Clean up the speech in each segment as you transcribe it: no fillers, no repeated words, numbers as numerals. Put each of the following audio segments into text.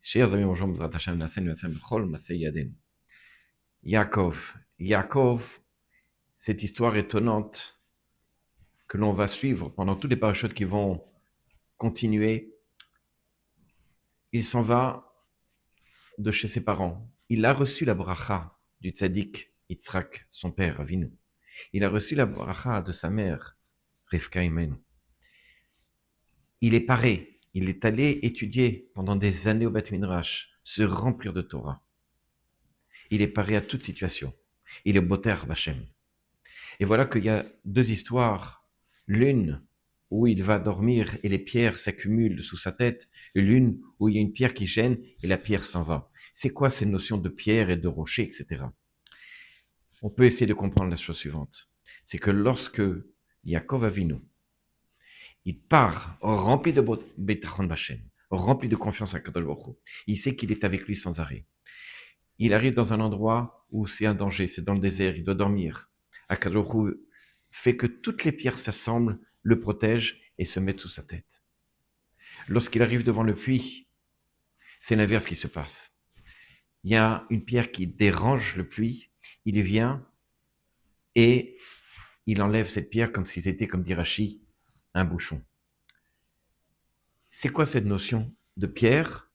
Chers amis, bonjour, Bezrat Hashem, Nasen, Nasen, B'chol, Maseh Yadin. Yaakov, cette histoire étonnante que l'on va suivre pendant toutes les parachutes qui vont continuer, il s'en va de chez ses parents. Il a reçu la bracha du tzaddik Yitzhak, son père, Avinu. Il a reçu la bracha de sa mère, Rivka Imenu. Il est paré, il est allé étudier pendant des années au Beth Midrash, se remplir de Torah. Il est paré à toute situation. Il est boter Bachem. Et voilà qu'il y a deux histoires. L'une où il va dormir et les pierres s'accumulent sous sa tête, et l'une où il y a une pierre qui gêne et la pierre s'en va. C'est quoi ces notions de pierre et de rocher, etc. On peut essayer de comprendre la chose suivante. C'est que lorsque Yaakov Avinu, il part rempli de Betachon Bachem, rempli de confiance à Kadosh Baruch Hu, il sait qu'il est avec lui sans arrêt. Il arrive dans un endroit où c'est un danger, c'est dans le désert, il doit dormir. Akadosh Baruch Hu fait que toutes les pierres s'assemblent, le protègent et se mettent sous sa tête. Lorsqu'il arrive devant le puits, c'est l'inverse qui se passe. Il y a une pierre qui dérange le puits, il vient et il enlève cette pierre comme si c'était, comme dit Rashi, un bouchon. C'est quoi cette notion de pierre?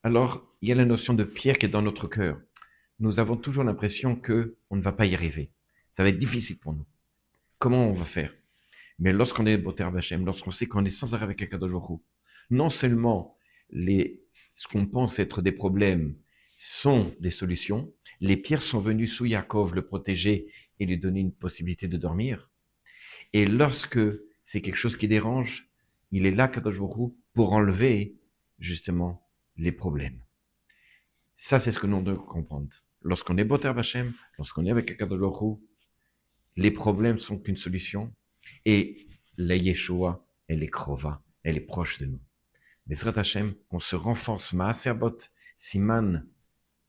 Alors, il y a la notion de pierre qui est dans notre cœur. Nous avons toujours l'impression qu'on ne va pas y arriver. Ça va être difficile pour nous. Comment on va faire? Mais lorsqu'on est Boter Bachem, lorsqu'on sait qu'on est sans arrêt avec Akadosh Baruch Hu, non seulement ce qu'on pense être des problèmes sont des solutions, les pierres sont venues sous Yaakov le protéger et lui donner une possibilité de dormir. Et lorsque c'est quelque chose qui dérange, il est là, Akadosh Baruch Hu, pour enlever justement les problèmes. Ça, c'est ce que nous devons comprendre. Lorsqu'on est Boter Bachem, lorsqu'on est avec Akadosh Baruch Hu, les problèmes sont qu'une solution. Et la Yeshua, elle est krova, elle est proche de nous. Bezrat Hashem, qu'on se renforce, Maaser Avot, Siman,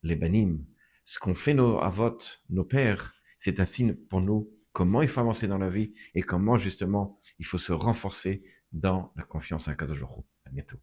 les Banim, ce qu'ont fait nos avot, nos pères, c'est un signe pour nous comment il faut avancer dans la vie et comment justement il faut se renforcer dans la confiance en Kadosh Baruch Hu. À bientôt.